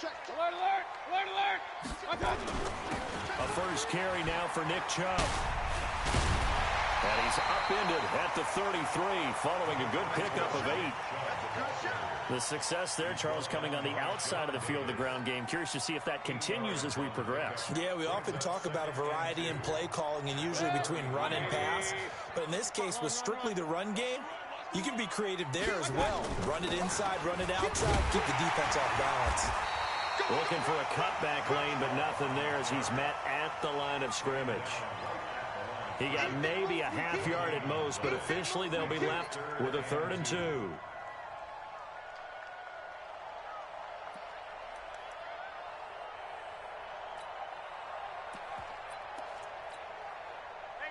Alert, alert, alert, alert. A first carry now for Nick Chubb. And he's upended at the 33 following a good pickup of 8. The success there, Charles, coming on the outside of the field of the ground game. Curious to see if that continues as we progress. Yeah, we often talk about a variety in play calling and usually between run and pass. But in this case, with strictly the run game, you can be creative there as well. Run it inside, run it outside, keep the defense off balance. Looking for a cutback lane, but nothing there as he's met at the line of scrimmage. He got maybe a half yard at most, but officially they'll be left with a 3rd and 2.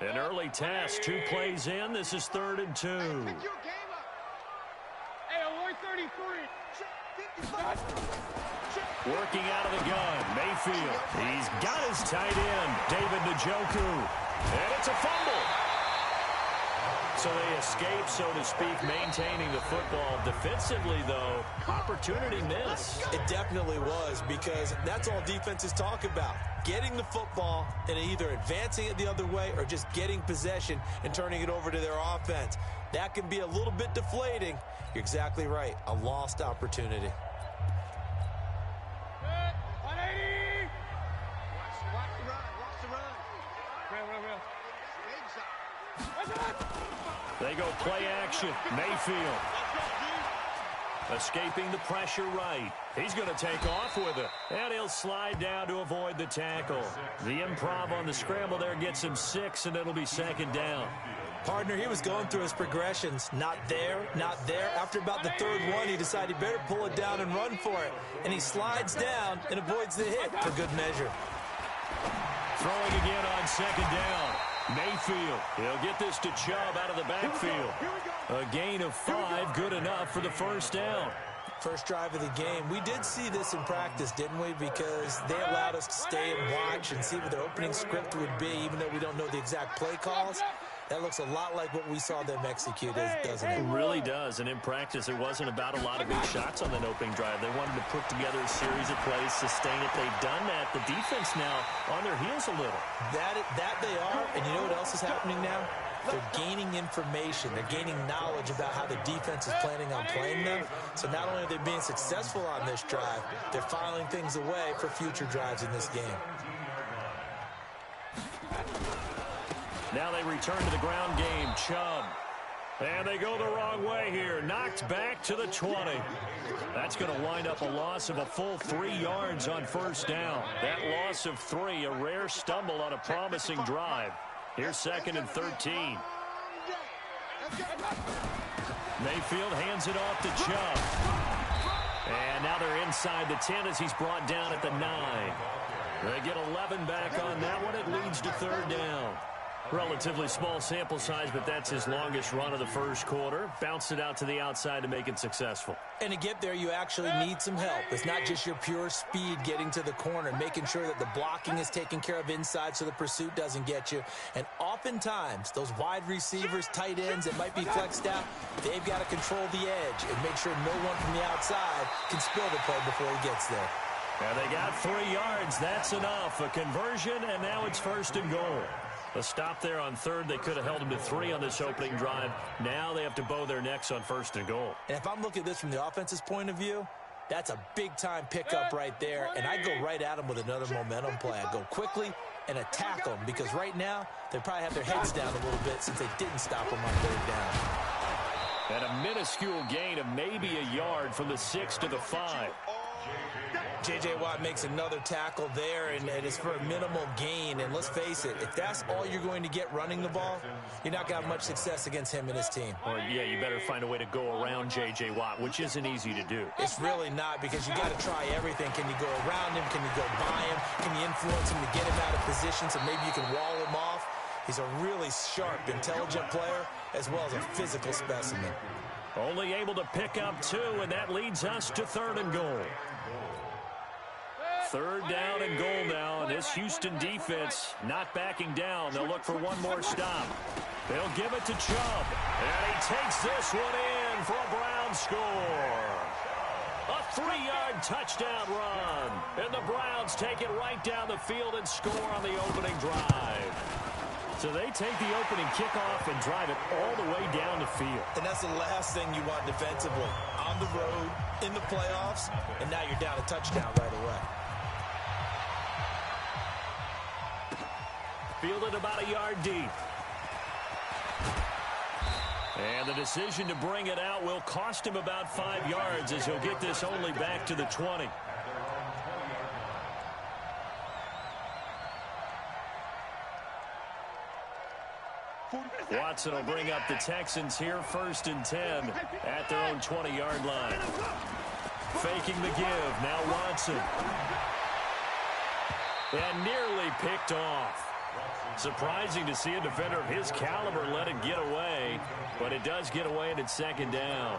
An early task, 2 plays in. This is 3rd and 2. Hey, alert 33. Working out of the gun, Mayfield. He's got his tight end, David Njoku. And it's a fumble. So they escape, so to speak, maintaining the football. Defensively, though, opportunity missed. It definitely was, because that's all defenses talk about. Getting the football and either advancing it the other way or just getting possession and turning it over to their offense. That can be a little bit deflating. You're exactly right. A lost opportunity. 180. Watch the run. Watch the run. Real. They go play action. Mayfield. Escaping the pressure right. He's going to take off with it. And he'll slide down to avoid the tackle. The improv on the scramble there gets him 6, and it'll be 2nd down. Partner, he was going through his progressions. Not there, not there. After about the 3rd one, he decided he better pull it down and run for it. And he slides down and avoids the hit for good measure. Throwing again on 2nd down. Mayfield. He'll get this to Chubb out of the backfield. A gain of 5, good enough for the 1st down. First drive of the game. We did see this in practice, didn't we? Because they allowed us to stay and watch and see what their opening script would be, even though we don't know the exact play calls. That looks a lot like what we saw them execute, doesn't it? It really does. And in practice, it wasn't about a lot of big shots on that opening drive. They wanted to put together a series of plays, sustain it. They've done that. The defense now on their heels a little. That they are. And you know what else is happening now? They're gaining information. They're gaining knowledge about how the defense is planning on playing them. So not only are they being successful on this drive, they're filing things away for future drives in this game. Now they return to the ground game. Chubb. And they go the wrong way here. Knocked back to the 20. That's going to wind up a loss of a full 3 yards on 1st down. That loss of 3, a rare stumble on a promising drive. Here's 2nd and 13. Mayfield hands it off to Chubb. And now they're inside the 10 as he's brought down at the 9. They get 11 back on that one. It leads to 3rd down. Relatively small sample size, but that's his longest run of the 1st quarter. Bounced it out to the outside to make it successful. And to get there, you actually need some help. It's not just your pure speed getting to the corner, making sure that the blocking is taken care of inside so the pursuit doesn't get you. And oftentimes, those wide receivers, tight ends that might be flexed out, they've got to control the edge and make sure no one from the outside can spill the play before he gets there. And they got 3 yards. That's enough. A conversion, and now it's 1st and goal. A stop there on 3rd. They could have held him to 3 on this opening drive. Now they have to bow their necks on 1st and goal. And if I'm looking at this from the offense's point of view, that's a big-time pickup right there. And I go right at them with another momentum play. I go quickly and attack them because right now they probably have their heads down a little bit since they didn't stop them on 3rd down. And a minuscule gain of maybe a yard from the 6 to the 5. J.J. Watt makes another tackle there, and it's for a minimal gain. And let's face it, if that's all you're going to get running the ball, you're not going to have much success against him and his team. Or, yeah, you better find a way to go around J.J. Watt, which isn't easy to do. It's really not, because you got to try everything. Can you go around him? Can you go by him? Can you influence him to get him out of position so maybe you can wall him off? He's a really sharp, intelligent player, as well as a physical specimen. Only able to pick up 2, and that leads us to 3rd and goal. 3rd down and goal now, and this Houston defense not backing down. They'll look for one more stop. They'll give it to Chubb, and he takes this one in for a Brown score. A 3-yard touchdown run. And the Browns take it right down the field and score on the opening drive. So they take the opening kickoff and drive it all the way down the field. And that's the last thing you want defensively. On the road, in the playoffs, and now you're down a touchdown right away. Fielded about a yard deep. And the decision to bring it out will cost him about 5 yards as he'll get this only back to the 20. Watson will bring up the Texans here 1st and 10 at their own 20-yard line. Faking the give. Now Watson. And nearly picked off. Surprising to see a defender of his caliber let it get away, but it does get away and it's 2nd down.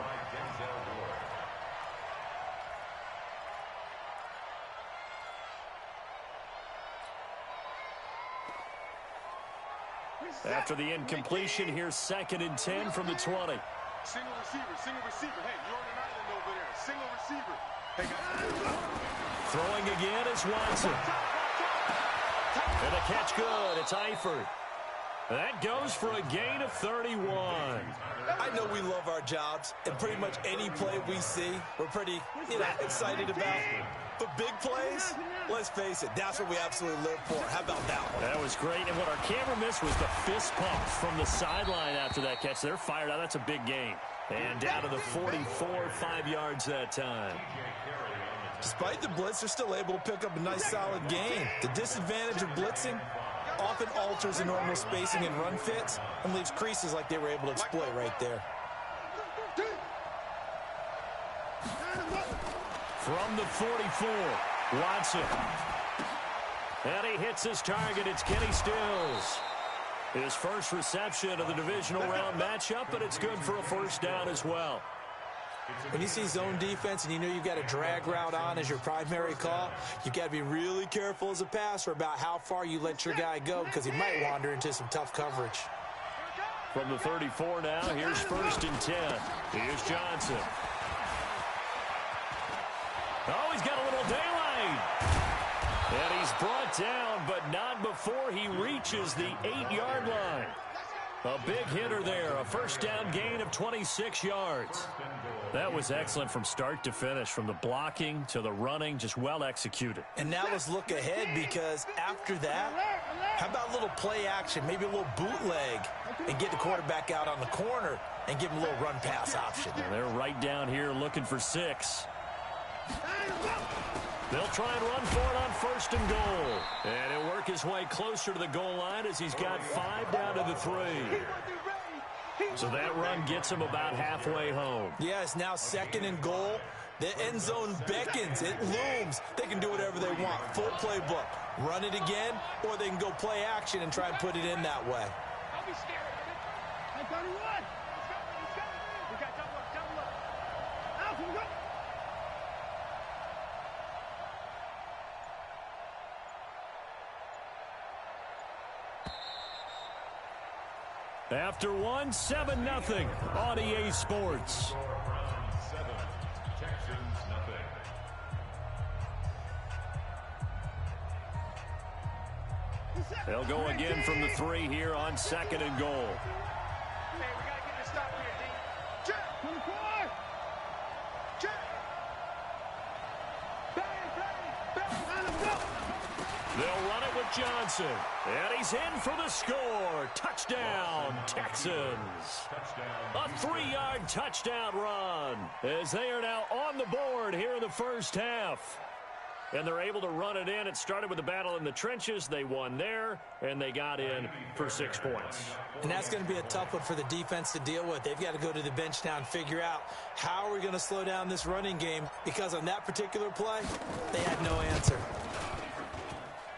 After the incompletion, here's 2nd and 10 from the 20. Single receiver, single receiver. Hey, you're on an island over there. Single receiver. Hey, guys. Throwing again is Watson. And the catch good. It's Eifert. That goes for a gain of 31. I know we love our jobs, and pretty much any play we see, we're pretty, excited about. But big plays, let's face it, that's what we absolutely live for. How about that one? That was great. And what our camera missed was the fist pump from the sideline after that catch. They're fired out. That's a big gain. And down to the 44, 5 yards that time. Despite the blitz, they're still able to pick up a nice solid gain. The disadvantage of blitzing often alters the normal spacing and run fits and leaves creases like they were able to exploit right there. From the 44, Watson. And he hits his target. It's Kenny Stills. His first reception of the divisional round matchup, but it's good for a 1st down as well. When you see zone defense and you know you've got a drag route on as your primary call, you've got to be really careful as a passer about how far you let your guy go because he might wander into some tough coverage. From the 34 now, here's 1st and 10. Here's Johnson. Oh, he's got a little daylight. And he's brought down, but not before he reaches the 8-yard line. A big hitter there, a 1st down gain of 26 yards. That was excellent from start to finish, from the blocking to the running, just well executed. And now let's look ahead because after that, how about a little play action, maybe a little bootleg, and get the quarterback out on the corner and give him a little run pass option. And they're right down here looking for 6. They'll try and run for it on 1st and goal. And he'll work his way closer to the goal line as he's got 5 down to the 3. So that run gets him about halfway home. Yeah, it's now 2nd and goal. The end zone beckons. It looms. They can do whatever they want. Full playbook. Run it again, or they can go play action and try and put it in that way. Don't be scared. Hey, 31. Let's go. We got double up, double up. Out, we go. After one, 7-0 on EA Sports. They'll go again from the 3 here on 2nd and goal. Hey, we got to get this stop here, D. Check. 24. Check. Bang, bang, bang. Let's go. They'll run it with Johnson. And he's in for the score. Touchdown, Texans. A 3-yard touchdown run as they are now on the board here in the 1st half. And they're able to run it in. It started with a battle in the trenches. They won there, and they got in for 6 points. And that's going to be a tough one for the defense to deal with. They've got to go to the bench now and figure out how are we going to slow down this running game, because on that particular play, they had no answer.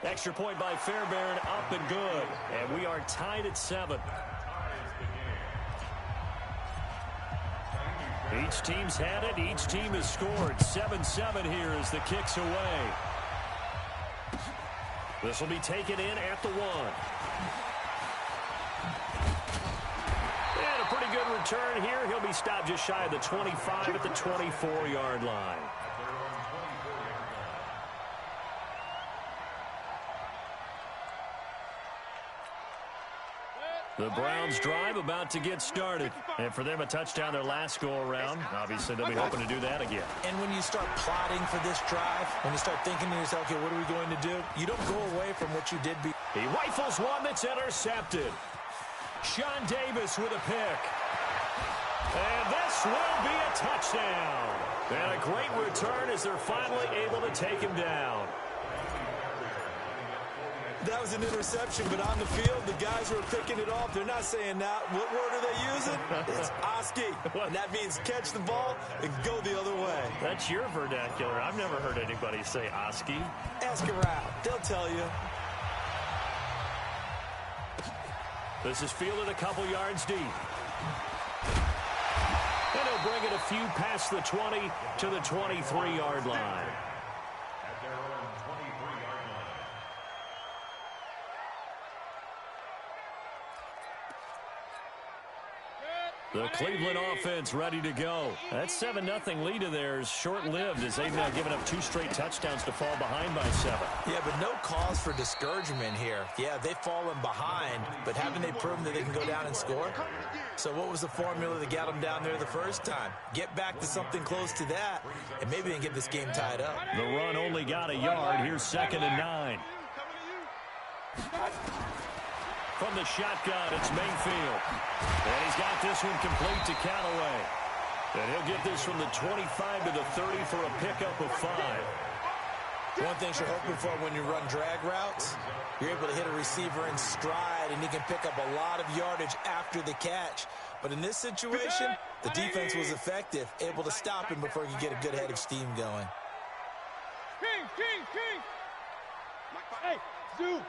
Extra point by Fairbairn, up and good. And we are tied at 7. Each team's had it. Each team has scored. 7-7 here as the kick's away. This will be taken in at the 1. And a pretty good return here. He'll be stopped just shy of the 25 at the 24-yard line. The Browns drive about to get started. And for them, a touchdown their last go-around. Obviously, they'll be hoping to do that again. And when you start plotting for this drive, when you start thinking to yourself, okay, what are we going to do? You don't go away from what you did. He rifles one that's intercepted. Sean Davis with a pick. And this will be a touchdown. And a great return as they're finally able to take him down. That was an interception, but on the field, the guys who are picking it off, they're not saying that. What word are they using? It's Oski. And that means catch the ball and go the other way. That's your vernacular. I've never heard anybody say Oski. Ask around. They'll tell you. This is fielded a couple yards deep. And he'll bring it a few past the 20 to the 23-yard line. The Cleveland offense ready to go. That 7-0 lead of theirs short-lived as they've now given up 2 straight touchdowns to fall behind by 7. Yeah, but no cause for discouragement here. Yeah, they've fallen behind, but haven't they proven that they can go down and score? So what was the formula that got them down there the first time? Get back to something close to that, and maybe they can get this game tied up. The run only got a yard. Here's 2nd and 9. From the shotgun, it's Mayfield. And he's got this one complete to Callaway. And he'll get this from the 25 to the 30 for a pickup of 5. One thing you're hoping for when you run drag routes, you're able to hit a receiver in stride, and he can pick up a lot of yardage after the catch. But in this situation, the defense was effective, able to stop him before he could get a good head of steam going. King! Hey, Zoo!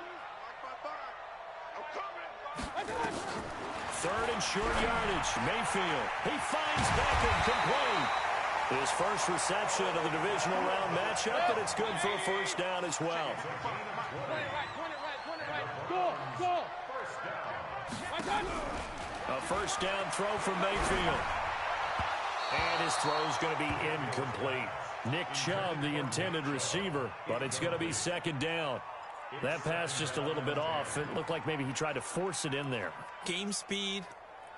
3rd and short yardage. Mayfield. He finds Beckham complete. His first reception of the divisional round matchup, and it's good for a first down as well. Go! A first down throw from Mayfield. And his throw's going to be incomplete. Nick Chubb, the intended receiver, but it's going to be 2nd down. That pass just a little bit off. It looked like maybe he tried to force it in there. Game speed,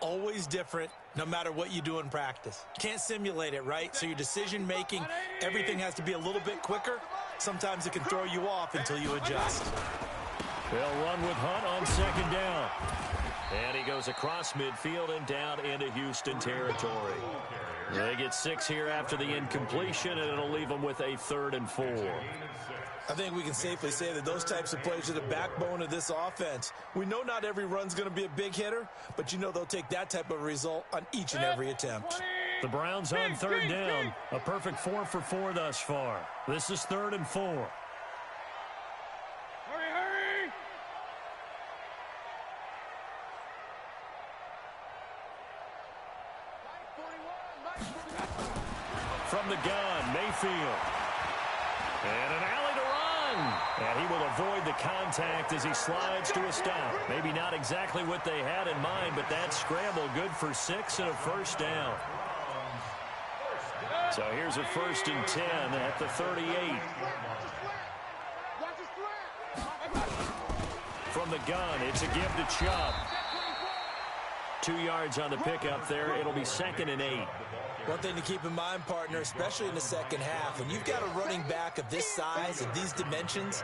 always different, no matter what you do in practice. Can't simulate it, right? So your decision-making, everything has to be a little bit quicker. Sometimes it can throw you off until you adjust. They'll run with Hunt on 2nd down. And he goes across midfield and down into Houston territory. They get 6 here after the incompletion, and it'll leave them with a 3rd and 4. I think we can safely say that those types of plays are the backbone of this offense. We know not every run's going to be a big hitter, but you know they'll take that type of result on each and every attempt. The Browns on 3rd down. A perfect 4 for 4 thus far. This is 3rd and 4. Hurry! From the gun, Mayfield. And an alley to run. And he will avoid the contact as he slides to a stop. Maybe not exactly what they had in mind, but that scramble good for 6 and a first down. So here's a 1st and 10 at the 38. From the gun, it's a give to Chubb. 2 yards on the pickup there. It'll be 2nd and 8. One thing to keep in mind, partner, especially in the second half, when you've got a running back of this size and these dimensions,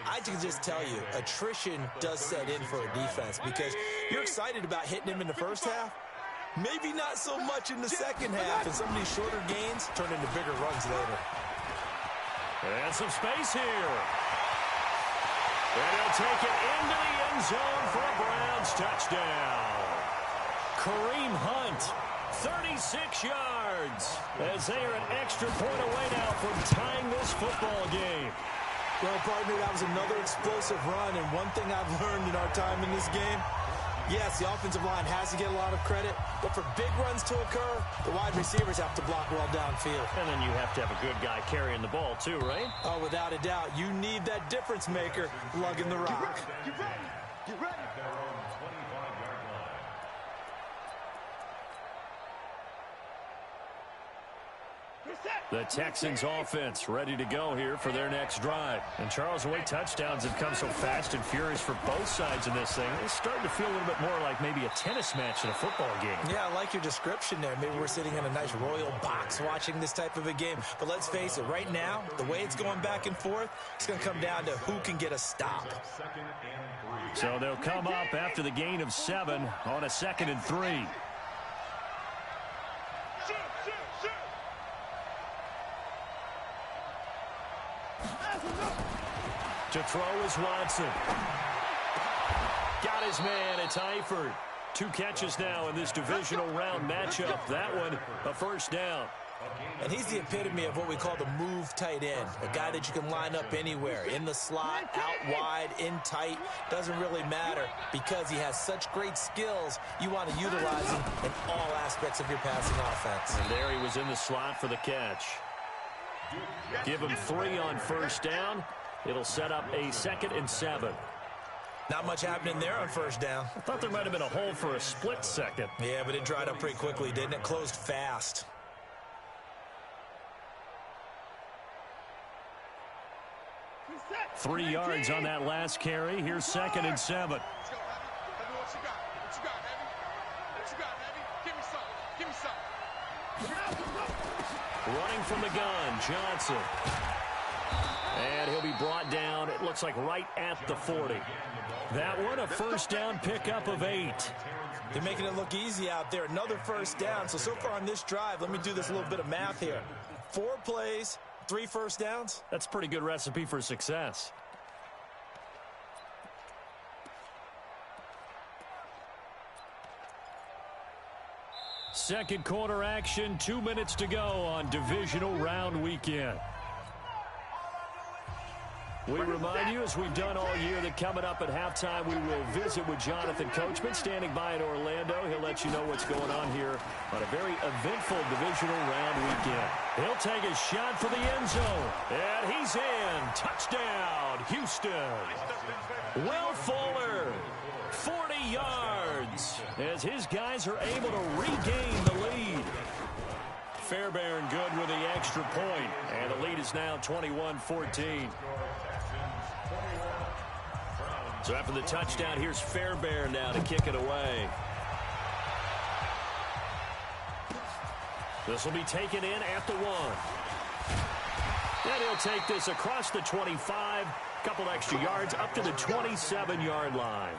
I can just tell you, attrition does set in for a defense because you're excited about hitting him in the first half. Maybe not so much in the second half, and some of these shorter gains turn into bigger runs later. And some space here. And he'll take it into the end zone for a Browns touchdown. Kareem Hunt, 36 yards, as they are an extra point away now from tying this football game. Well, partner, that was another explosive run, and one thing I've learned in our time in this game, yes, the offensive line has to get a lot of credit, but for big runs to occur, the wide receivers have to block well downfield. And then you have to have a good guy carrying the ball too, right? Oh, without a doubt. You need that difference maker lugging the rock. Get ready. Reset. The Texans offense ready to go here for their next drive. And Charles, the way touchdowns have come so fast and furious for both sides in this thing, it's starting to feel a little bit more like maybe a tennis match in a football game. Yeah, I like your description there. Maybe we're sitting in a nice royal box watching this type of a game. But let's face it, right now, the way it's going back and forth, it's going to come down to who can get a stop. So they'll come up after the gain of 7 on a 2nd and 3. To throw is Watson. Got his man. It's Eifert. 2 catches now in this divisional round matchup. That one, a first down. And he's the epitome of what we call the move tight end. A guy that you can line up anywhere. In the slot, out wide, in tight. Doesn't really matter because he has such great skills. You want to utilize him in all aspects of your passing offense. And there he was in the slot for the catch. Give him 3 on first down. It'll set up a 2nd and 7. Not much happening there on first down. I thought there might have been a hole for a split second. Yeah, but it dried up pretty quickly, didn't it? Closed fast. Three yards on that last carry. Here's 2nd and 7. Running from the gun, Johnson. And he'll be brought down, it looks like right at the 40. That one, a first down pickup of 8. They're making it look easy out there. Another first down. So far on this drive, let me do this little bit of math here. 4 plays, 3 first downs. That's a pretty good recipe for success. Second quarter action, 2 minutes to go on divisional round weekend. We remind you, as we've done all year, that coming up at halftime, we will visit with Jonathan Coachman, standing by in Orlando. He'll let you know what's going on here on a very eventful divisional round weekend. He'll take a shot for the end zone, and he's in. Touchdown, Houston. Will Fuller, 40 yards, as his guys are able to regain the lead. Fairbairn good with the extra point, and the lead is now 21-14. So after the touchdown, here's Fairbairn now to kick it away. This will be taken in at the 1. And he'll take this across the 25, couple extra yards up to the 27-yard line.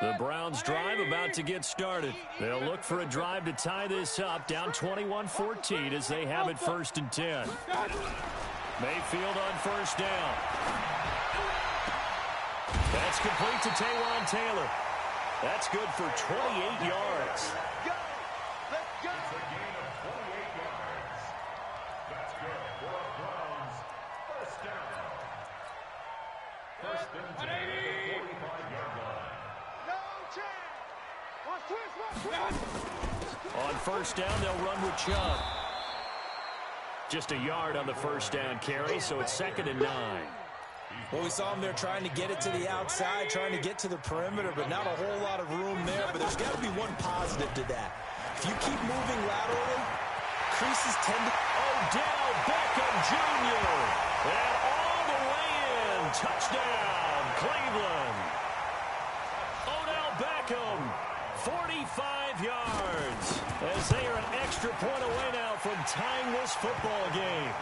The Browns drive about to get started. They'll look for a drive to tie this up, down 21-14 as they have it 1st and 10. Mayfield on first down. That's complete to Taywan Taylor. That's good for 28 yards. On first down, they'll run with Chubb. Just a yard on the first down carry, so it's 2nd and 9. Well, we saw him there trying to get it to the outside, trying to get to the perimeter, but not a whole lot of room there. But there's got to be one positive to that. If you keep moving laterally, creases tend to... Odell Beckham Jr. And all the way in. Touchdown, Cleveland. Odell Beckham, 45 yards, as they are an extra point away now from tying this football game.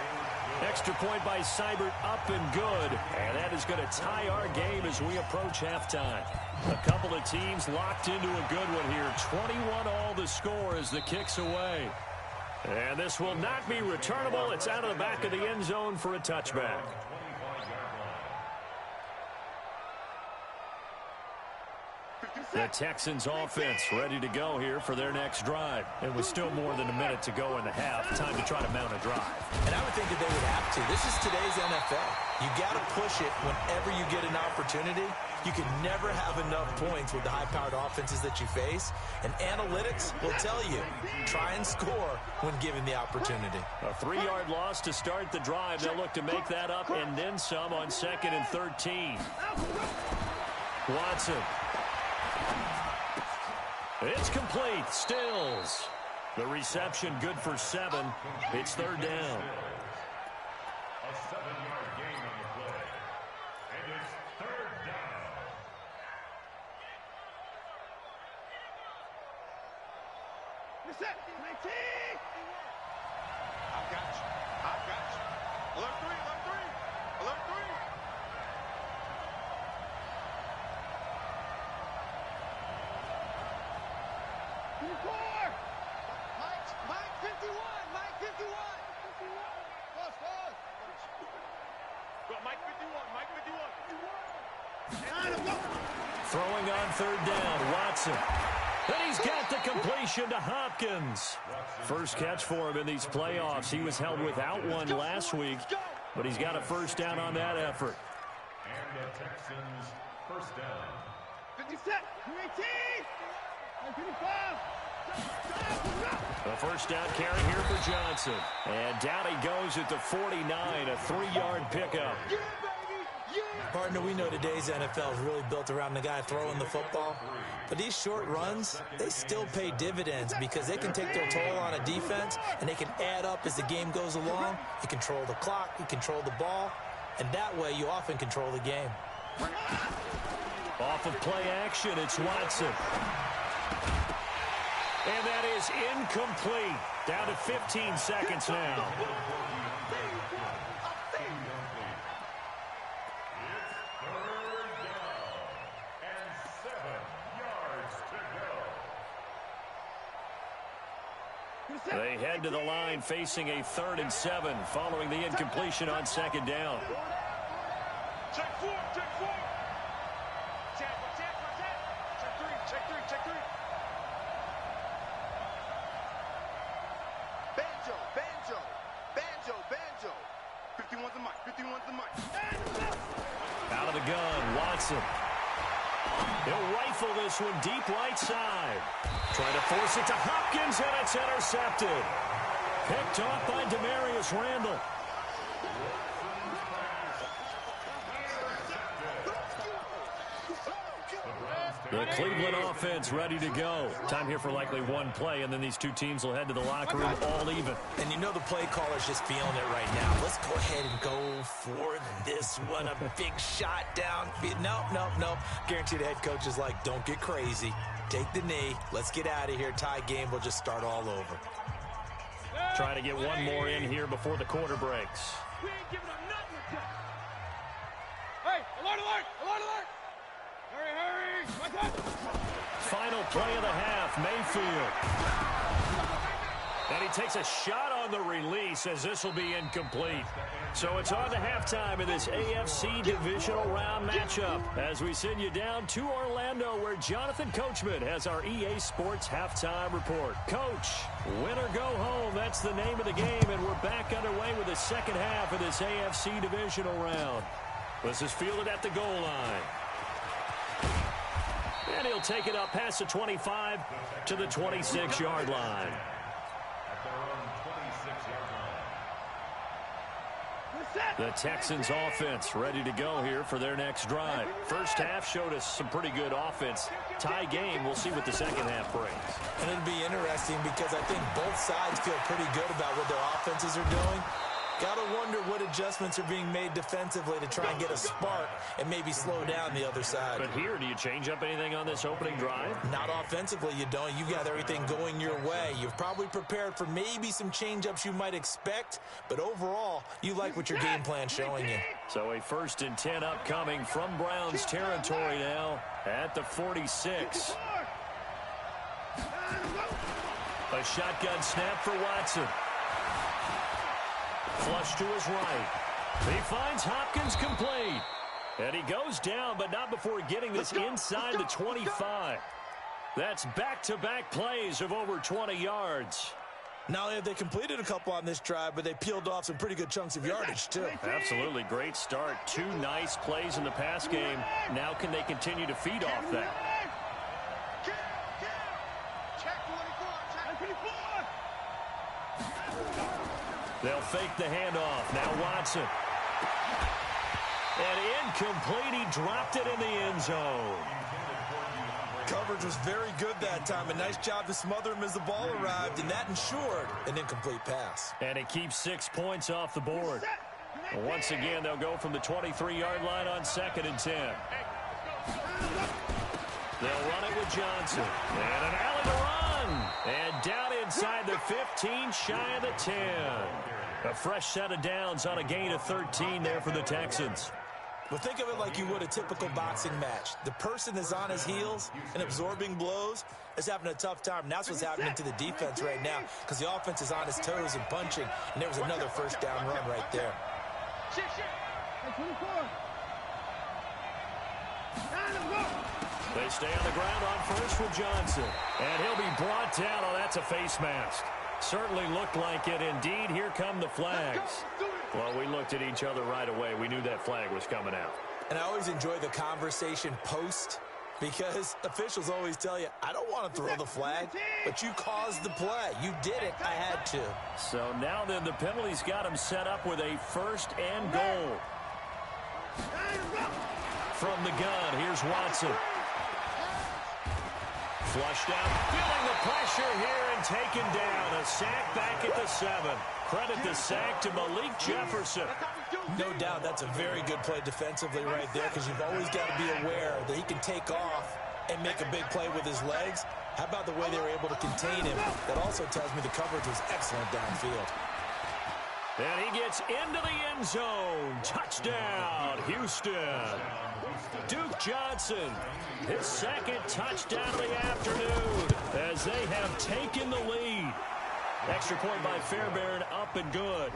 Extra point by Seibert, up and good, and that is going to tie our game as we approach halftime. A couple of teams locked into a good one here. 21-all the score as the kick's away. And this will not be returnable. It's out of the back of the end zone for a touchback. The Texans offense ready to go here for their next drive. And with still more than a minute to go in the half, time to try to mount a drive. And I would think that they would have to. This is today's NFL. You got to push it whenever you get an opportunity. You can never have enough points with the high-powered offenses that you face. And analytics will tell you, try and score when given the opportunity. A 3-yard loss to start the drive. They'll look to make that up and then some on 2nd and 13. Watson. It's complete. Stills. The reception good for 7. It's 3rd down. A 7-yard gain on the play. And it's 3rd down. You're set. 19. I got you. I got you. Alert 3. Alert 3. Alert 3. Mike 51. Mike 51. Pause. Go, Mike 51. Mike 51. Throwing on 3rd down, Watson. And he's got the completion to Hopkins. First catch for him in these playoffs. He was held without one last week, but he's got a 1st down on that effort. And the Texans first down. 50 set. 18. 55. A 1st down carry here for Johnson. And down he goes at the 49, a 3-yard pickup. Partner, we know today's NFL is really built around the guy throwing the football. But these short runs, they still pay dividends because they can take their toll on a defense and they can add up as the game goes along. You control the clock, you control the ball, and that way you often control the game. Off of play action, it's Watson. And that is incomplete. Down to 15 seconds now. They head to the line facing a 3rd and 7 following the incompletion on 2nd down. Check 4. Check 4. Check 3. Check 3. Check 3. Banjo. 51's the mic. 51's the mic. Out of the gun, Watson. He'll rifle this one deep right side. Trying to force it to Hopkins, and it's intercepted. Picked off by Demarius Randall. The Cleveland offense ready to go. Time here for likely one play, and then these two teams will head to the locker room all even. And you know the play caller's just feeling it right now. Let's go ahead and go for this one. A big shot down. Nope. Guarantee the head coach is like, don't get crazy. Take the knee. Let's get out of here. Tie game. We'll just start all over. Trying to get one more in here before the quarter breaks. We ain't giving them nothing. Hey, alert! Hurry! Final play of the half, Mayfield. And he takes a shot on the release as this will be incomplete. So it's on to halftime in this AFC divisional round matchup as we send you down to Orlando where Jonathan Coachman has our EA Sports halftime report. Coach, win or go home, that's the name of the game, and we're back underway with the second half of this AFC divisional round. This is fielded at the goal line. And he'll take it up past the 25 to the 26-yard line. The Texans offense ready to go here for their next drive. First half showed us some pretty good offense. Tie game, we'll see what the second half brings. And it'll be interesting because I think both sides feel pretty good about what their offenses are doing. Gotta wonder what adjustments are being made defensively to try and get a spark and maybe slow down the other side. But here, do you change up anything on this opening drive? Not offensively, you don't. You got everything going your way. You've probably prepared for maybe some change-ups you might expect, but overall, you like what your game plan's showing you. So a 1st and 10 upcoming from Browns territory now at the 46. A shotgun snap for Watson. Flush to his right. He finds Hopkins complete. And he goes down, but not before getting this inside the 25. That's back-to-back plays of over 20 yards. Not only have they completed a couple on this drive, but they peeled off some pretty good chunks of yardage, too. Absolutely great start. 2 nice plays in the pass game. Now can they continue to feed off that? Check 24. They'll fake the handoff. Now Watson. And incomplete. He dropped it in the end zone. Coverage was very good that time. A nice job to smother him as the ball arrived, and that ensured an incomplete pass. And it keeps 6 points off the board. And once again, they'll go from the 23-yard line on 2nd and 10. They'll run it with Johnson. And an alley to run. And down inside the 15, shy of the 10. A fresh set of downs on a gain of 13 there for the Texans. Well, think of it like you would a typical boxing match. The person is on his heels and absorbing blows is having a tough time. And that's what's happening to the defense right now because the offense is on his toes and punching. And there was another first down run right there. They stay on the ground on first with Johnson. And he'll be brought down. Oh, that's a face mask. Certainly looked like it. Indeed, here come the flags. Well, we looked at each other right away. We knew that flag was coming out. And I always enjoy the conversation post because officials always tell you, I don't want to throw the flag, but you caused the play. You did it. I had to. So now then the penalty's got him set up with a 1st and goal. From the gun, here's Watson. Flushed out, feeling the pressure here and taken down. A sack back at the 7. Credit the sack to Malik Jefferson. No doubt that's a very good play defensively right there because you've always got to be aware that he can take off and make a big play with his legs. How about the way they were able to contain him? That also tells me the coverage was excellent downfield. And he gets into the end zone. Touchdown, Houston. Duke Johnson, his 2nd touchdown of the afternoon as they have taken the lead. Extra point by Fairbairn, up and good.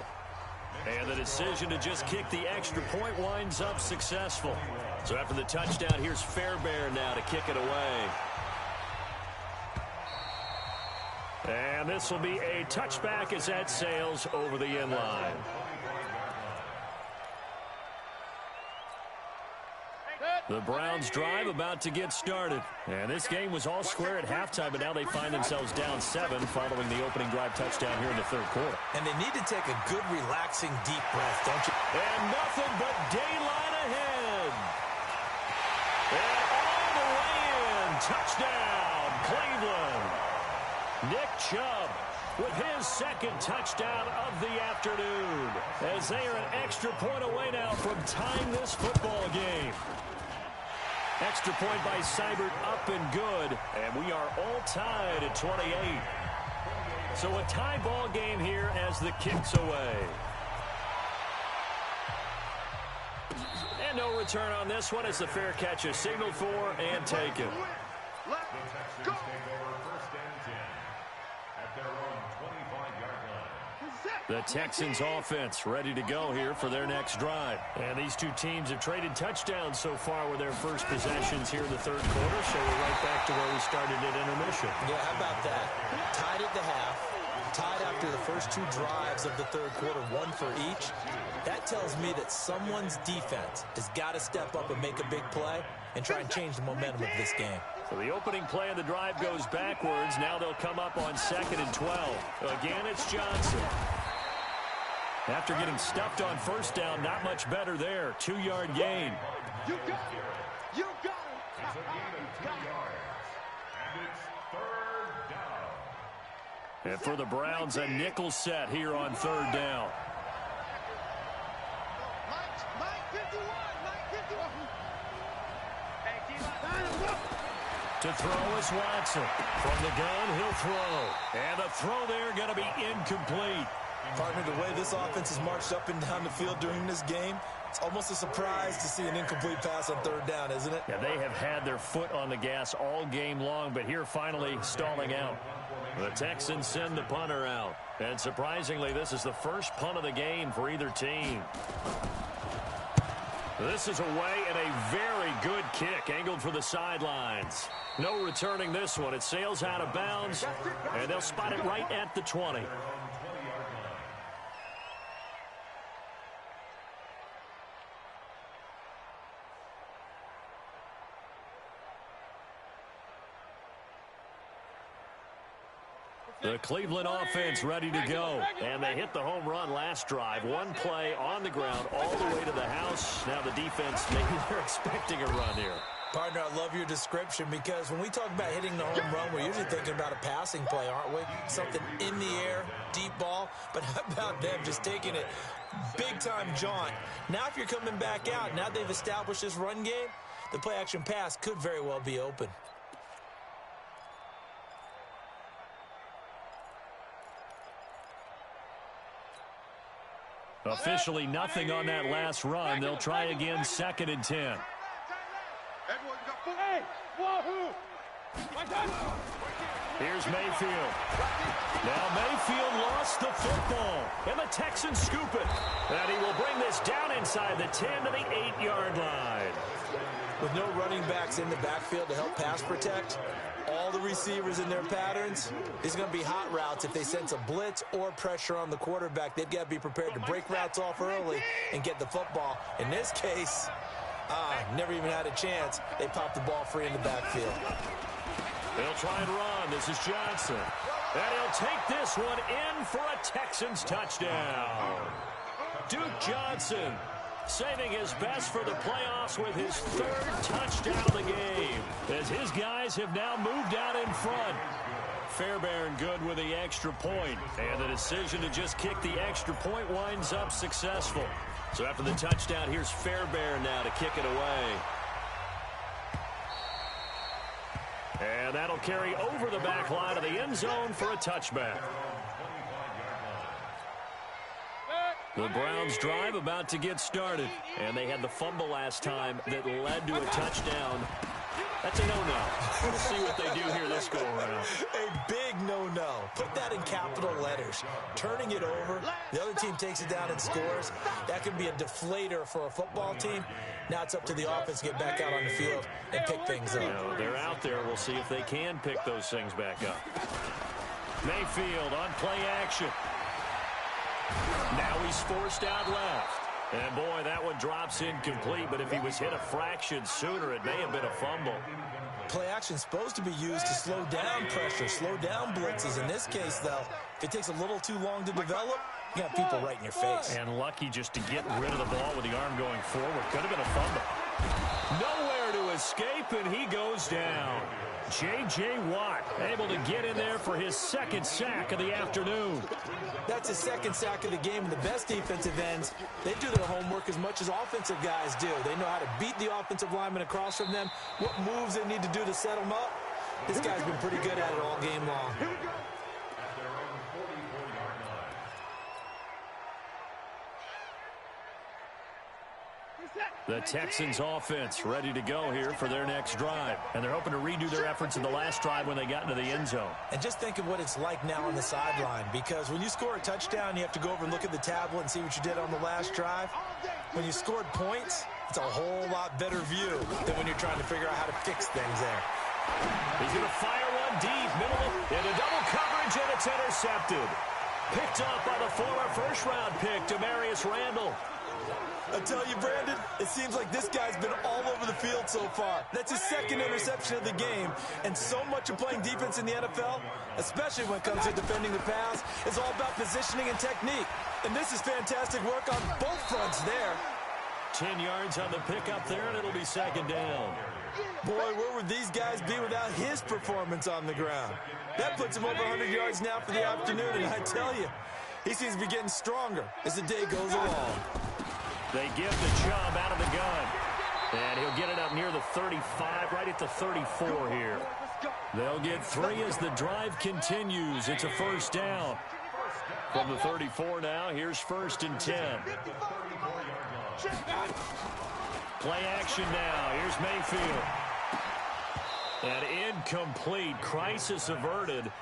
And the decision to just kick the extra point winds up successful. So after the touchdown, here's Fairbairn now to kick it away. And this will be a touchback as that sails over the end line. The Browns drive about to get started. And this game was all square at halftime, but now they find themselves down 7 following the opening drive touchdown here in the 3rd quarter. And they need to take a good, relaxing, deep breath, don't you? And nothing but daylight ahead. And all the way in. Touchdown, Cleveland. Nick Chubb with his 2nd touchdown of the afternoon as they are an extra point away now from tying this football game. Extra point by Seibert, up and good, and we are all tied at 28. So a tie ball game here as the kick's away. And no return on this one as the fair catch is signaled for and taken. The Texans take over 1st and 10 at their own 25-yard line. The Texans offense ready to go here for their next drive. And these two teams have traded touchdowns so far with their first possessions here in the 3rd quarter, so we're right back to where we started at intermission. Yeah, how about that? Tied at the half, tied after the first 2 drives of the 3rd quarter, 1 for each. That tells me that someone's defense has got to step up and make a big play and try and change the momentum of this game. So the opening play of the drive goes backwards. Now they'll come up on 2nd and 12. Again, it's Johnson. After getting stuffed on 1st down, not much better there. 2-yard gain. You got it. You got it. It's a gain of 2 yards. And it's 3rd down. And for the Browns, a nickel set here on 3rd down. Mike 51. Mike 51. Hey, D-line. To throw is Watson. From the gun, he'll throw. And the throw there going to be incomplete. Partner, the way this offense has marched up and down the field during this game, it's almost a surprise to see an incomplete pass on 3rd down, isn't it? Yeah, they have had their foot on the gas all game long, but here finally stalling out. The Texans send the punter out. And surprisingly, this is the first punt of the game for either team. This is away and a very good kick angled for the sidelines. No returning this one. It sails out of bounds, and they'll spot it right at the 20. The Cleveland offense ready to go. And they hit the home run last drive. One play on the ground all the way to the house. Now the defense, maybe they're expecting a run here. Partner, I love your description because when we talk about hitting the home run, we're usually thinking about a passing play, aren't we? Something in the air, deep ball. But how about them just taking it big-time jaunt? Now if you're coming back out, now they've established this run game, the play-action pass could very well be open. Officially nothing on that last run. They'll try again, 2nd and 10. Hey, wahoo! Here's Mayfield. Now Mayfield lost the football, and the Texans scoop it. And he will bring this down inside the 10 to the 8-yard line. With no running backs in the backfield to help pass protect, all the receivers in their patterns, these are going to be hot routes if they sense a blitz or pressure on the quarterback. They've got to be prepared to break routes off early and get the football. In this case, never even had a chance. They popped the ball free in the backfield. They'll try and run. This is Johnson. And he'll take this one in for a Texans touchdown. Duke Johnson saving his best for the playoffs with his 3rd touchdown of the game, as his guys have now moved out in front. Fairbairn good with the extra point, and the decision to just kick the extra point winds up successful. So after the touchdown, here's Fairbairn now to kick it away. And that'll carry over the back line of the end zone for a touchback. The Browns drive about to get started, and they had the fumble last time that led to a touchdown. That's a no-no. We'll see what they do here this go-around. A big no-no. Put that in capital letters. Turning it over, the other team takes it down and scores. That can be a deflator for a football team. Now it's up to the offense to get back out on the field and pick things up. You know, they're out there. We'll see if they can pick those things back up. Mayfield on play action. Now he's forced out left. And, boy, that one drops incomplete. But if he was hit a fraction sooner, it may have been a fumble. Play action's supposed to be used to slow down pressure, slow down blitzes. In this case, though, if it takes a little too long to develop, you got people right in your face. And lucky just to get rid of the ball with the arm going forward. Could have been a fumble. Nowhere to escape, and he goes down. J.J. Watt able to get in there for his 2nd sack of the afternoon. That's his 2nd sack of the game, and the best defensive ends, they do their homework as much as offensive guys do. They know how to beat the offensive lineman across from them, what moves they need to do to set them up. This guy's been pretty good at it all game long. The Texans offense ready to go here for their next drive. And they're hoping to redo their efforts in the last drive when they got into the end zone. And just think of what it's like now on the sideline, because when you score a touchdown, you have to go over and look at the tablet and see what you did on the last drive. When you scored points, it's a whole lot better view than when you're trying to figure out how to fix things there. He's going to fire one deep, middle, into double coverage, and it's intercepted. Picked up by the former first-round pick, Demarius Randall. I tell you, Brandon, it seems like this guy's been all over the field so far. That's his 2nd interception of the game. And so much of playing defense in the NFL, especially when it comes to defending the pass, is all about positioning and technique. And this is fantastic work on both fronts there. 10 yards on the pickup there, and it'll be 2nd down. Boy, where would these guys be without his performance on the ground? That puts him over 100 yards now for the afternoon, and I tell you, he seems to be getting stronger as the day goes along. They give the Chubb out of the gun. And he'll get it up near the 35, right at the 34 here. They'll get 3 as the drive continues. It's a 1st down. From the 34 now, here's 1st and 10. Play action now. Here's Mayfield. And incomplete. Crisis averted.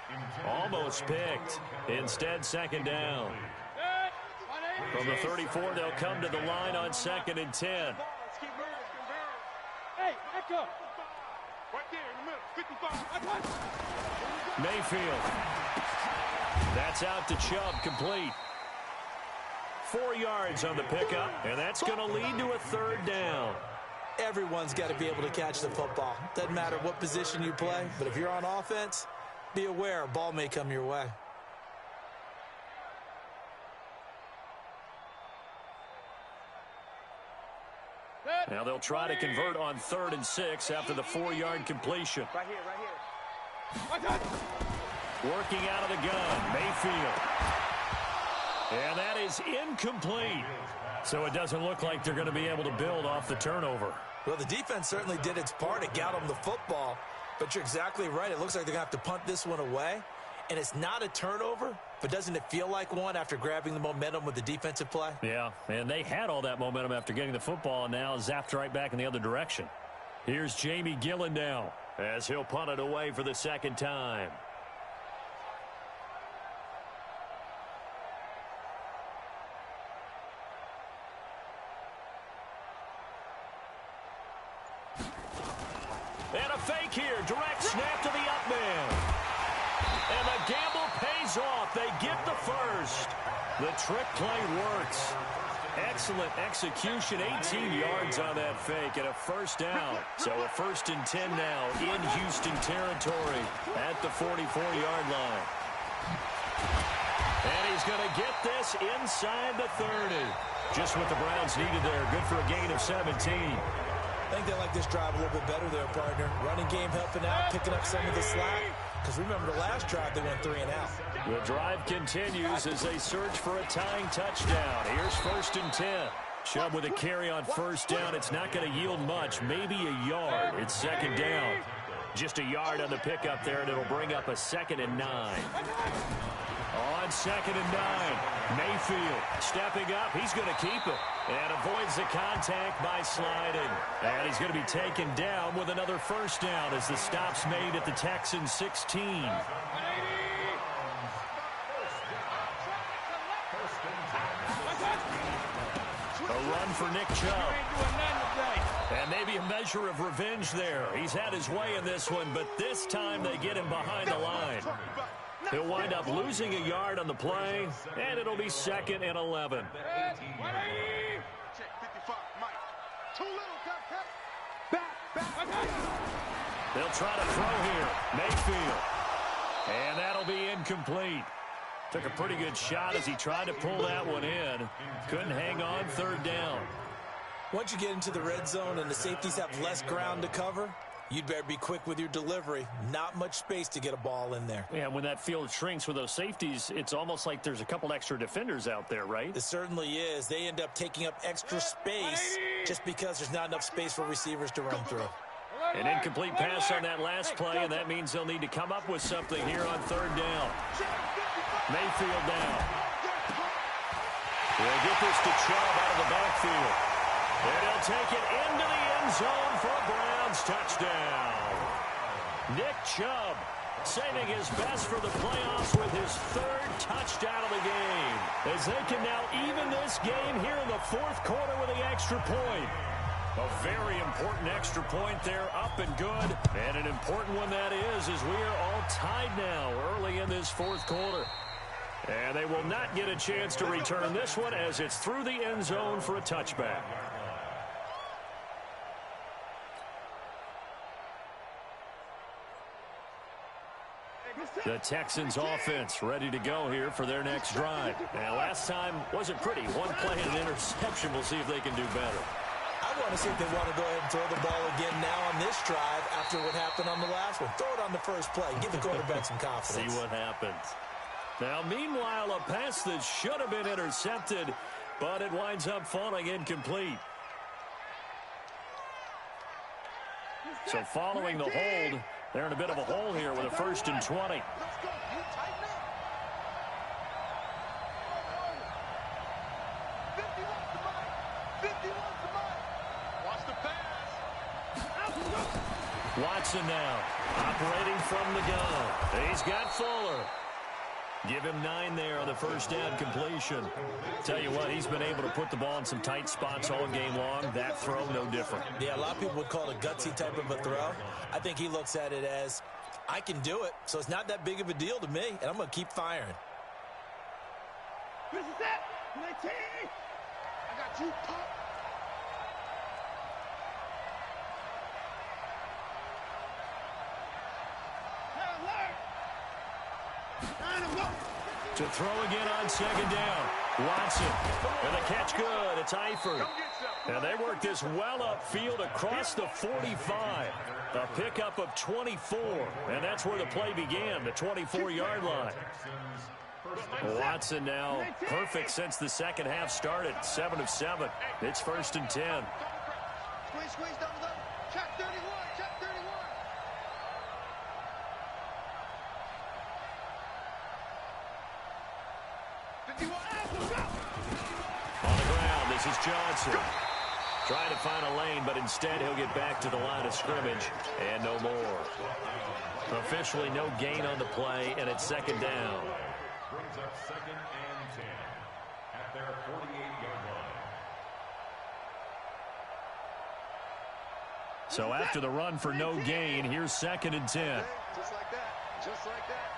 Almost picked. Instead, 2nd down. From the 34, they'll come to the line on 2nd and 10. Hey, echo. Right there in the middle. 55. Mayfield. That's out to Chubb, complete. 4 yards on the pickup, and that's going to lead to a third down. Everyone's got to be able to catch the football. Doesn't matter what position you play, but if you're on offense, be aware a ball may come your way. Now they'll try to convert on 3rd and 6 after the 4-yard completion. Right here, right here. Working out of the gun, Mayfield. And that is incomplete. So it doesn't look like they're going to be able to build off the turnover. Well, the defense certainly did its part to get them the football, but you're exactly right. It looks like they're going to have to punt this one away, and it's not a turnover, but doesn't it feel like one after grabbing the momentum with the defensive play? Yeah, and they had all that momentum after getting the football, and now zapped right back in the other direction. Here's Jamie Gillen now as he'll punt it away for the second time. And a fake here. Direct snap to the up man. And the gamble pays off. They get the first. The trick play works. Excellent execution. 18 yards on that fake and a first down. So a 1st and 10 now in Houston territory at the 44-yard line. And he's going to get this inside the 30. Just what the Browns needed there. Good for a gain of 17. I think they like this drive a little bit better there, partner. Running game helping out, picking up some of the slack. Because remember, the last drive, they went 3 and out. The drive continues as they search for a tying touchdown. Here's 1st and 10. Chubb with a carry on 1st down. It's not going to yield much, maybe a yard. It's 2nd down. Just a yard on the pickup there, and it'll bring up a 2nd and 9. On 2nd and 9, Mayfield stepping up. He's going to keep it and avoids the contact by sliding. And he's going to be taken down with another 1st down as the stop's made at the Texans 16. A run for Nick Chubb. And maybe a measure of revenge there. He's had his way in this one, but this time they get him behind the line. He'll wind up losing a yard on the play, and it'll be 2nd and 11. Check 55, Mike. Too little, back. They'll try to throw here. Mayfield. And that'll be incomplete. Took a pretty good shot as he tried to pull that one in. Couldn't hang on 3rd down. Once you get into the red zone and the safeties have less ground to cover, you'd better be quick with your delivery. Not much space to get a ball in there. Yeah, when that field shrinks with those safeties, it's almost like there's a couple extra defenders out there, right? It certainly is. They end up taking up extra space just because there's not enough space for receivers to run through. An incomplete pass on that last play, and that means they'll need to come up with something here on 3rd down. Mayfield down. They'll get this to Chubb out of the backfield. And he'll take it into the end zone for a Browns touchdown. Nick Chubb saving his best for the playoffs with his 3rd touchdown of the game. As they can now even this game here in the 4th quarter with the extra point. A very important extra point there, up and good. And an important one that is, as we are all tied now early in this 4th quarter. And they will not get a chance to return this one as it's through the end zone for a touchback. The Texans offense ready to go here for their next drive. Now, last time wasn't pretty. One play and an interception. We'll see if they can do better. I want to see if they want to go ahead and throw the ball again now on this drive after what happened on the last one. Throw it on the first play. Give the quarterback some confidence. See what happens. Now, meanwhile, a pass that should have been intercepted, but it winds up falling incomplete. So following the hold, they're in a bit of a hole here with a 1st and 20. Let's go. You tighten up. 50 wants the mic. 50 wants the mic. Watch the pass. Watson now operating from the gun. He's got Fuller. Give him 9 there on the first down completion. Tell you what, he's been able to put the ball in some tight spots all game long. That throw, no different. Yeah, a lot of people would call it a gutsy type of a throw. I think he looks at it as, I can do it, so it's not that big of a deal to me, and I'm going to keep firing. What is that? 19! I got you, Pop. To throw again on second down. Watson. And the catch good. It's Eifert. And they work this well upfield across the 45. A pickup of 24. And that's where the play began, the 24-yard line. Watson now perfect since the second half started. 7 of 7. It's 1st and 10. Squeeze, double. Check 31, check 31. On the ground, this is Johnson. Trying to find a lane, but instead he'll get back to the line of scrimmage, and no more. Officially no gain on the play, and it's 2nd down. Brings up 2nd and 10 at their 48-yard line. So after the run for no gain, here's 2nd and 10. Just like that, just like that.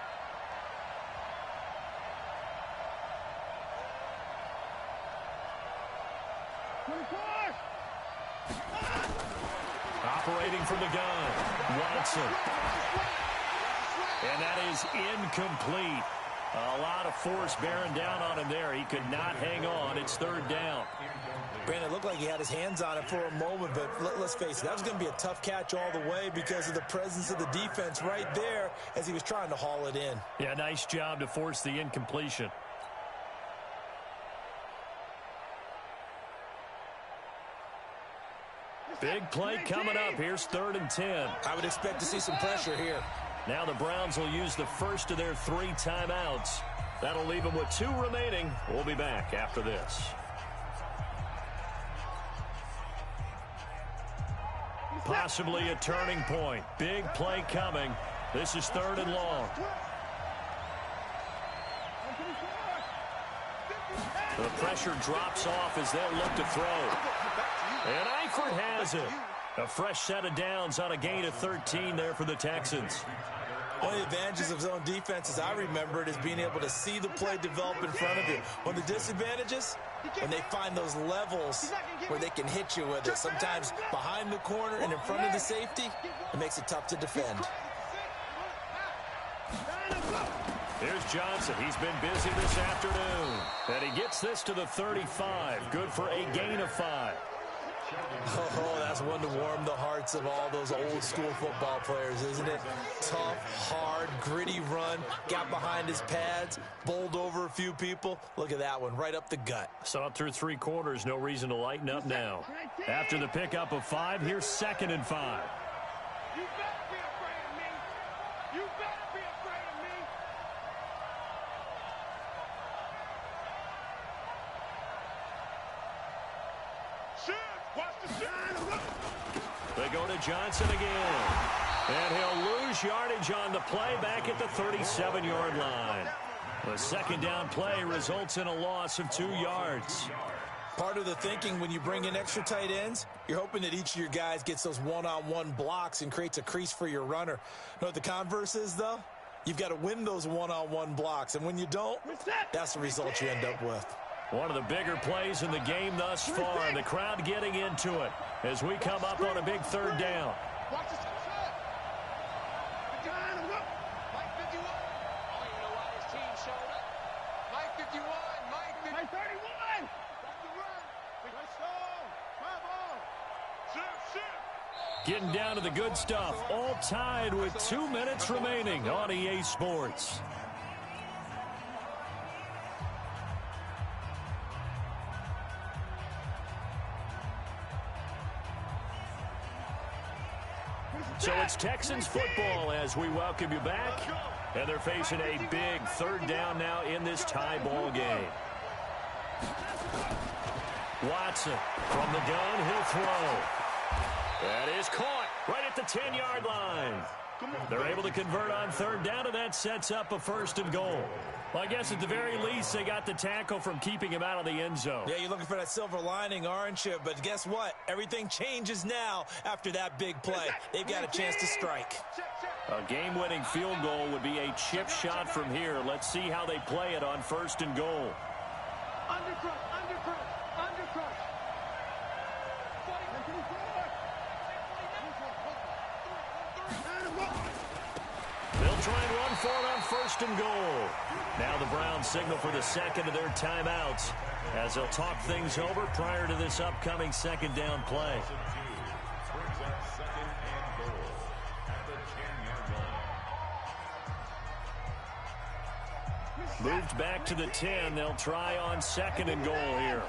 Operating from the gun, Watson. And that is incomplete. A lot of force bearing down on him there. He could not hang on. It's 3rd down. Brandon, it looked like he had his hands on it for a moment, but let's face it, that was going to be a tough catch all the way because of the presence of the defense right there as he was trying to haul it in. Yeah, nice job to force the incompletion. Big play coming up. Here's 3rd and 10. I would expect to see some pressure here. Now the Browns will use the first of their 3 timeouts. That'll leave them with 2 remaining. We'll be back after this. Possibly a turning point. Big play coming. This is 3rd and long. The pressure drops off as they'll look to throw. And Eifert has it. A fresh set of downs on a gain of 13 there for the Texans. One of the advantages of zone defense, as I remember it, is being able to see the play develop in front of you. One of the disadvantages, when they find those levels where they can hit you with it, sometimes behind the corner and in front of the safety, it makes it tough to defend. Here's Johnson. He's been busy this afternoon. And he gets this to the 35. Good for a gain of 5. Oh, that's one to warm the hearts of all those old school football players, isn't it? Tough, hard, gritty run, got behind his pads, bowled over a few people. Look at that one, right up the gut. Saw it through 3 quarters, no reason to lighten up now. After the pickup of 5, here's 2nd and 5. You better be afraid of me. You better be afraid of me. They go to Johnson again. And he'll lose yardage on the play back at the 37-yard line. The 2nd down play results in a loss of 2 yards. Part of the thinking when you bring in extra tight ends, you're hoping that each of your guys gets those one-on-one blocks and creates a crease for your runner. You know what the converse is, though? You've got to win those one-on-one blocks, and when you don't, that's the result you end up with. One of the bigger plays in the game thus far. The crowd getting into it as we come up on a big 3rd down. Watch this. Mike 51. I don't even know why his team showed up. Mike 51. Mike 31. That's the run. Let's go. Bravo. Shift. Getting down to the good stuff. All tied with 2 minutes remaining on EA Sports. So it's Texans football as we welcome you back. And they're facing a big 3rd down now in this tie ball game. Watson from the gun, he'll throw. That is caught right at the 10-yard line. They're able to convert on third down, and that sets up a 1st and goal. Well, I guess at the very least, they got the tackle from keeping him out of the end zone. Yeah, you're looking for that silver lining, aren't you? But guess what? Everything changes now after that big play. They've got a chance to strike. A game-winning field goal would be a chip shot from here. Let's see how they play it on 1st and goal. They'll try and run for it on 1st and goal. Now the Browns signal for the second of their timeouts as they'll talk things over prior to this upcoming 2nd down play. Moved back to the 10. They'll try on 2nd and goal here.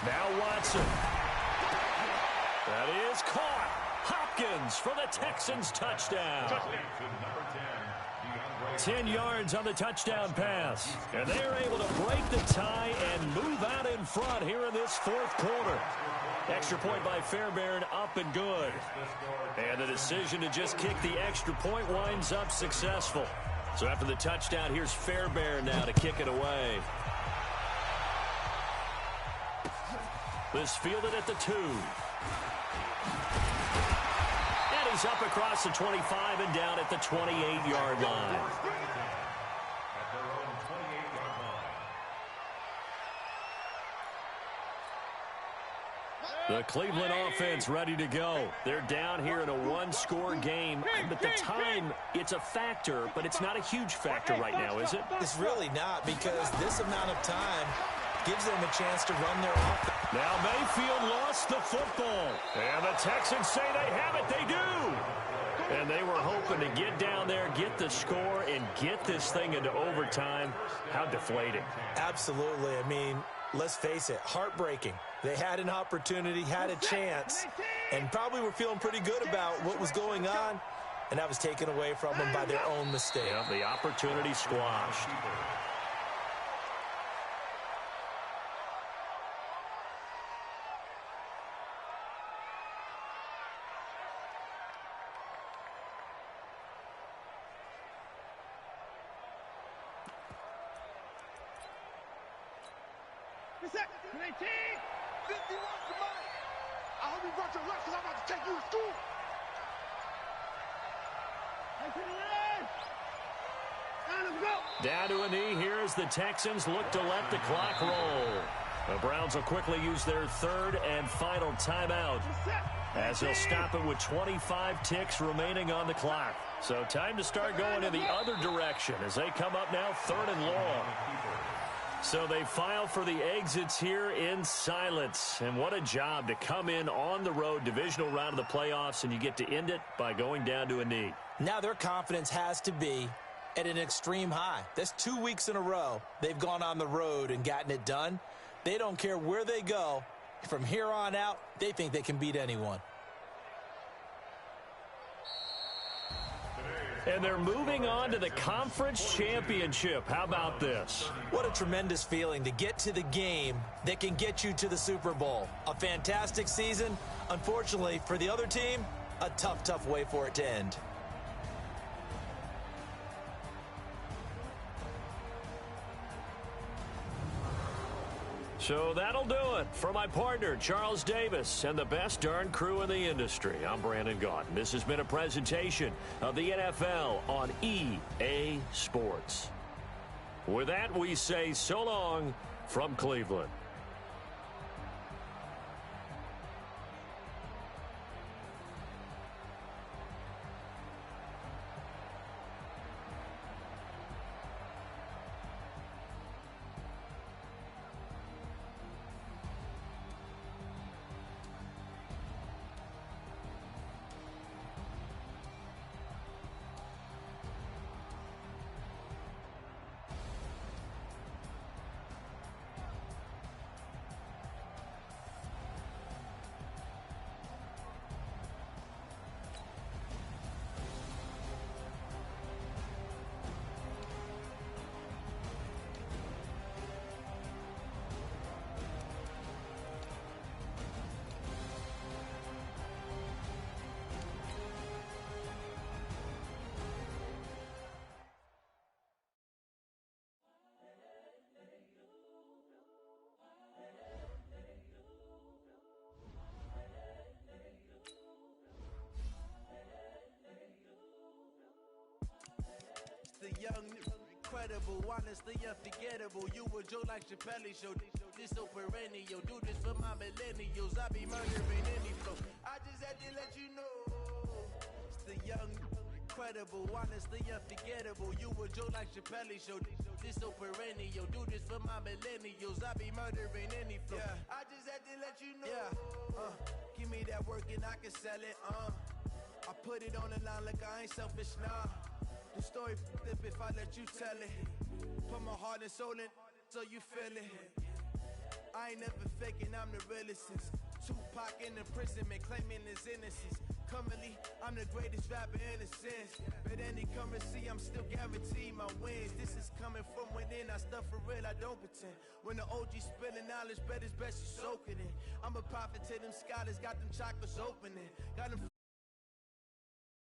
Now Watson. That is caught. Hopkins for the Texans touchdown. 10 yards on the touchdown pass. And they are able to break the tie and move out in front here in this 4th quarter. Extra point by Fairbairn, up and good. And the decision to just kick the extra point winds up successful. So after the touchdown, here's Fairbairn now to kick it away. This fielded at the 2. And he's up across the 25 and down at the 28-yard line. The Cleveland offense ready to go. They're down here in a 1-score game. But the time, it's a factor, but it's not a huge factor right now, is it? It's really not, because this amount of time gives them a chance to run their offense. Now Mayfield lost the football. And the Texans say they have it. They do. And they were hoping to get down there, get the score, and get this thing into overtime. How deflating. Absolutely. I mean, let's face it, heartbreaking. They had an opportunity, had a chance, and probably were feeling pretty good about what was going on, and that was taken away from them by their own mistake. Yeah, the opportunity squashed. I hope you brought your lunch because I'm about to take you to school. Down to a knee here as the Texans look to let the clock roll. The Browns will quickly use their 3rd and final timeout as they'll stop it with 25 ticks remaining on the clock. So time to start going in the other direction as they come up now 3rd and long. So they file for the exits here in silence. And what a job to come in on the road, divisional round of the playoffs, and you get to end it by going down to a knee. Now their confidence has to be at an extreme high. That's 2 weeks in a row they've gone on the road and gotten it done. They don't care where they go. From here on out, they think they can beat anyone. And they're moving on to the conference championship. How about this? What a tremendous feeling to get to the game that can get you to the Super Bowl. A fantastic season. Unfortunately, for the other team, a tough, tough way for it to end. So that'll do it for my partner, Charles Davis, and the best darn crew in the industry. I'm Brandon Gaudin. This has been a presentation of the NFL on EA Sports. With that, we say so long from Cleveland. young, incredible, honestly unforgettable. You a joke like Chappelle Show. This so perennial. Do this for my millennials. I be murdering any flow. I just had to let you know. It's the young, incredible, honestly unforgettable. You a joke like Chappelle Show. This so perennial. Do this for my millennials. I be murdering any flow. Yeah. I just had to let you know. Yeah. Give me that work and I can sell it. I put it on the line like I ain't selfish, nah. The story flip if I let you tell it. Put my heart and soul in so you feel it. I ain't never faking, I'm the realest since Tupac in imprisonment, claiming his innocence. Currently, I'm the greatest rapper in a sense. But any currency, I'm still guaranteed my wins. This is coming from within, I stuff for real, I don't pretend. When the OG spilling knowledge, bet it's best you soak it in. I'm a prophet to them scholars, got them chakras opening. Got them